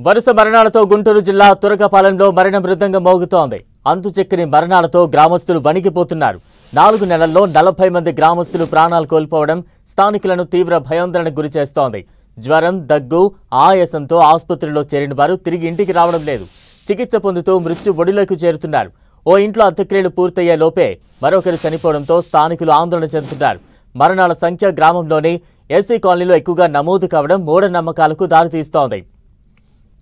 వరుస మరణాలతో గుంటూరు జిల్లా తురకపాలెంలో మరణ మృదంగం మోగుతోంది. అంతుచెక్కని మరణాలతో గ్రామస్తులు వణికిపోతున్నారు. 4 నెలల్లో 40 మంది గ్రామస్తులు ప్రాణాలు కోల్పోవడం స్థానికులను తీవ్ర భయాందోళనకు గురిచేస్తోంది. జ్వరం, దగ్గు, ఆయాసంతో ఆసుపత్రిలో చేరిన వారు తిరిగి ఇంటికి రావడం లేదు. చికిత్స పొందుతూ మృత్యు ఒడిలోకి చేరుతున్నారు. ఓ ఇంట్లో అంత్యక్రియలు పూర్తయ్యే లోపే మరొకరు చనిపోవడంతో స్థానికులు ఆందోళన చెందుతున్నారు. మరణాల సంఖ్య గ్రామంలోని ఎస్సీ కాలనీలో ఎక్కువగా నమోదు కావడం మూఢనమ్మకాలకు దారితీస్తోంది.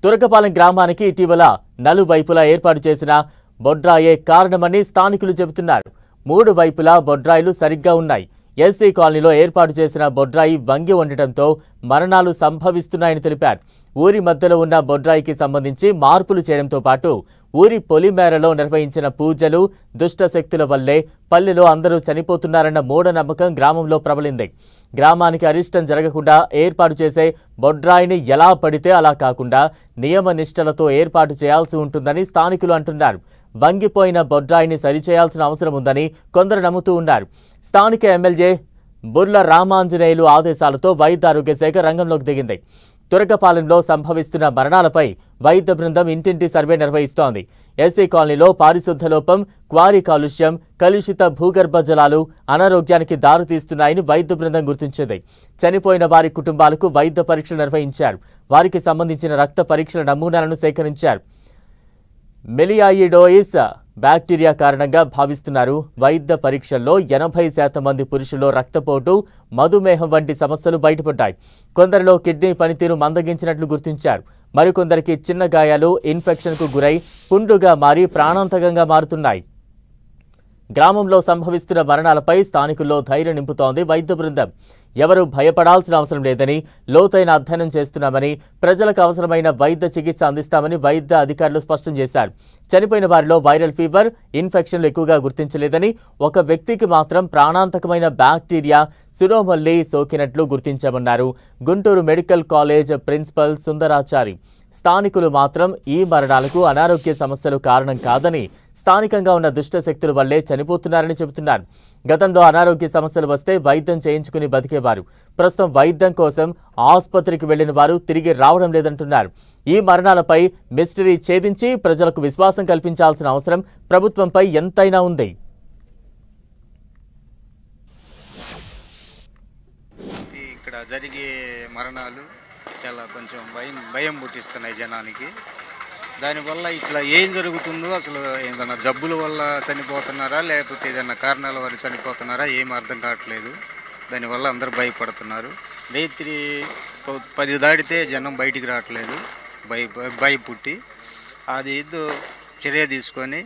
తురకపాలెం గ్రామానికి ఇటీవల నలువైపులా ఏర్పాటు చేసిన బొడ్రాయే కారణమని స్థానికులు చెబుతున్నారు. 3 వైపులా బొడ్రాయిలు సరిగ్గా ఉన్నాయి. ఎస్సీ కాలనీలో ఏర్పాటు చేసిన బొడ్రాయి వంగి ఉండటంతో మరణాలు సంభవిస్తున్నాయని తెలిపారు. ఊరి మధ్యలో ఉన్న బొడ్రాయికి సంబంధించి మార్పులు చేయడంతో పాటు ఊరి పొలిమేరలో నిర్వహించిన పూజలు, దుష్ట శక్తుల వల్లే పల్లెలో అందరూ చనిపోతున్నారన్న మూఢనమ్మకం గ్రామంలో ప్రబలింది. గ్రామానికి అరిష్టం జరగకుండా ఏర్పాటు చేసే బొడ్రాయిని ఎలా పడితే అలా కాకుండా నియమ నిష్టలతో ఏర్పాటు చేయాల్సి ఉంటుందని స్థానికులు అంటున్నారు. వంగిపోయిన బొడ్రాయిని సరిచేయాల్సిన అవసరం ఉందని కొందరు నమ్ముతూ ఉన్నారు. స్థానిక ఎమ్మెల్యే బుర్ల రామాంజనేయులు ఆదేశాలతో వైద్య ఆరోగ్య శాఖ రంగంలోకి దిగింది. తురకపాలెంలో సంభవిస్తున్న మరణాలపై వైద్య బృందం ఇంటింటి సర్వే నిర్వహిస్తోంది. ఎస్సీ కాలనీలో పారిశుద్ధ లోపం, క్వారీ కాలుష్యం, కలుషిత భూగర్భ జలాలు అనారోగ్యానికి దారితీస్తున్నాయని వైద్య బృందం గుర్తించింది. చనిపోయిన వారి కుటుంబాలకు వైద్య పరీక్షలు నిర్వహించారు. వారికి సంబంధించిన రక్త పరీక్షల నమూనాలను సేకరించారు. మెలియాయిడోయిస్ బ్యాక్టీరియా కారణంగా భావిస్తున్నారు. వైద్య పరీక్షల్లో 80% మంది పురుషుల్లో రక్తపోటు, మధుమేహం వంటి సమస్యలు బయటపడ్డాయి. కొందరిలో కిడ్నీ పనితీరు మందగించినట్లు గుర్తించారు. మరికొందరికి చిన్న గాయాలు ఇన్ఫెక్షన్కు గురై పుండుగా మారి ప్రాణాంతకంగా మారుతున్నాయి. గ్రామంలో సంభవిస్తున్న మరణాలపై స్థానికుల్లో ధైర్యం నింపుతోంది వైద్య బృందం. ఎవరూ భయపడాల్సిన అవసరం లేదని, లోతైన అధ్యయనం చేస్తున్నామని, ప్రజలకు అవసరమైన వైద్య చికిత్స అందిస్తామని వైద్య అధికారులు స్పష్టం చేశారు. చనిపోయిన వారిలో వైరల్ ఫీవర్, ఇన్ఫెక్షన్లు ఎక్కువగా గుర్తించలేదని, ఒక వ్యక్తికి మాత్రం ప్రాణాంతకమైన బ్యాక్టీరియా సిరోమల్లి సోకినట్లు గుర్తించామన్నారు Guntur medical college principal Sundarachari. స్థానికులు మాత్రం ఈ మరణాలకు అనారోగ్య సమస్యలు కారణం కాదని, స్థానికంగా ఉన్న దుష్ట శక్తుల వల్లే చనిపోతున్నారని చెబుతున్నారు. గతంలో అనారోగ్య సమస్యలు వస్తే వైద్యం చేయించుకుని బతికేవారు. ప్రస్తుతం వైద్యం కోసం ఆసుపత్రికి వెళ్లిన వారు తిరిగి రావడం లేదంటున్నారు. ఈ మరణాలపై మిస్టరీ ఛేదించి ప్రజలకు విశ్వాసం కల్పించాల్సిన అవసరం ప్రభుత్వంపై ఎంతైనా ఉంది. ఇక్కడ జరిగే మరణాలు చాలా కొంచెం భయం పుట్టిస్తున్నాయి జనానికి. దానివల్ల ఇట్లా ఏం జరుగుతుందో అసలు ఏదైనా జబ్బుల వల్ల చనిపోతున్నారా లేకపోతే ఏదైనా కారణాల వల్ల చనిపోతున్నారా ఏం అర్థం కావట్లేదు. దానివల్ల అందరూ భయపడుతున్నారు. రాత్రి 10 దాటితే జనం బయటికి రావట్లేదు. భయపుట్టి అది ఏదో చర్య తీసుకొని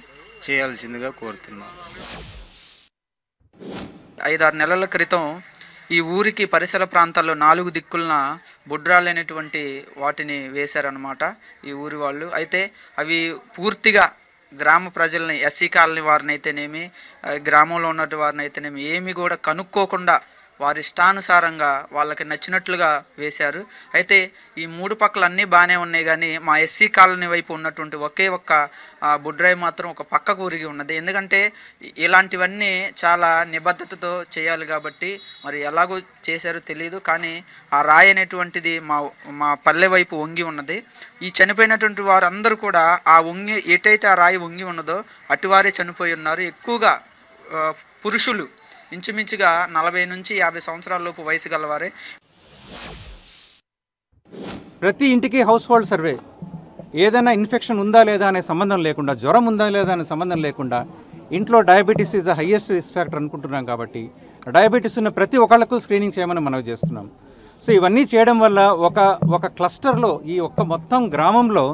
చేయాల్సిందిగా కోరుతున్నాం. 5-6 నెలల క్రితం ఈ ఊరికి పరిసర ప్రాంతాల్లో 4 దిక్కులన బొడ్రాలైనటువంటి వాటిని వేశారనమాట ఈ ఊరి వాళ్ళు. అయితే అవి పూర్తిగా గ్రామ ప్రజల్ని, ఎస్సీ కాలనీ వారిని అయితేనేమి, గ్రామంలో ఉన్నటువంటి వారిని అయితేనేమి ఏమి కూడా కనుక్కోకుండా వారి ఇష్టానుసారంగా వాళ్ళకి నచ్చినట్లుగా వేశారు. అయితే ఈ 3 పక్కలు అన్నీ బాగానే ఉన్నాయి, కానీ మా ఎస్సీ కాలనీ వైపు ఉన్నటువంటి ఒకే ఒక్క బొడ్రాయి మాత్రం ఒక పక్కకు ఊరిగి ఉన్నది. ఎందుకంటే ఇలాంటివన్నీ చాలా నిబద్ధతతో చేయాలి కాబట్టి మరి ఎలాగో చేశారో తెలియదు, కానీ ఆ రాయి అనేటువంటిది మా పల్లె వైపు వంగి ఉన్నది. ఈ చనిపోయినటువంటి వారందరూ కూడా ఆ వంగి ఎటైతే ఆ రాయి వంగి ఉన్నదో అటువారే చనిపోయి ఉన్నారు. ఎక్కువగా పురుషులు, ఇంచుమించుగా 40 నుంచి 50 సంవత్సరాల లోపు వయసు గలవారే. ప్రతి ఇంటికి హౌస్ హోల్డ్ సర్వే, ఏదైనా ఇన్ఫెక్షన్ ఉందా లేదా అనే సంబంధం లేకుండా, జ్వరం ఉందా లేదా అనే సంబంధం లేకుండా, ఇంట్లో diabetes is the highest risk factor అనుకుంటున్నాం కాబట్టి డయాబెటీస్ ఉన్న ప్రతి ఒక్కళ్ళకు స్క్రీనింగ్ చేయమని మనవి చేస్తున్నాం. సో ఇవన్నీ చేయడం వల్ల ఒక క్లస్టర్లో ఈ మొత్తం గ్రామంలో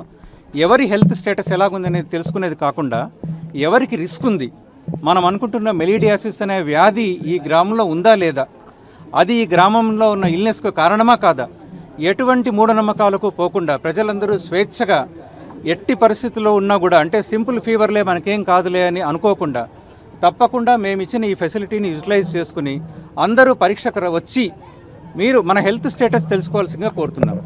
ఎవరి హెల్త్ స్టేటస్ ఎలాగుందనేది తెలుసుకునేది కాకుండా ఎవరికి రిస్క్ ఉంది, మనం అనుకుంటున్న మెలిడియాసిస్ అనే వ్యాధి ఈ గ్రామంలో ఉందా లేదా, అది ఈ గ్రామంలో ఉన్న ఇల్నెస్కు కారణమా కాదా, ఎటువంటి మూఢనమ్మకాలకు పోకుండా ప్రజలందరూ స్వేచ్ఛగా ఎట్టి పరిస్థితుల్లో ఉన్నా కూడా, అంటే సింపుల్ ఫీవర్లే మనకేం కాదులే అని అనుకోకుండా తప్పకుండా మేము ఇచ్చిన ఈ ఫెసిలిటీని యూటిలైజ్ చేసుకుని అందరూ పరీక్షకు వచ్చి మీరు మన హెల్త్ స్టేటస్ తెలుసుకోవాల్సిందిగా కోరుతున్నాం.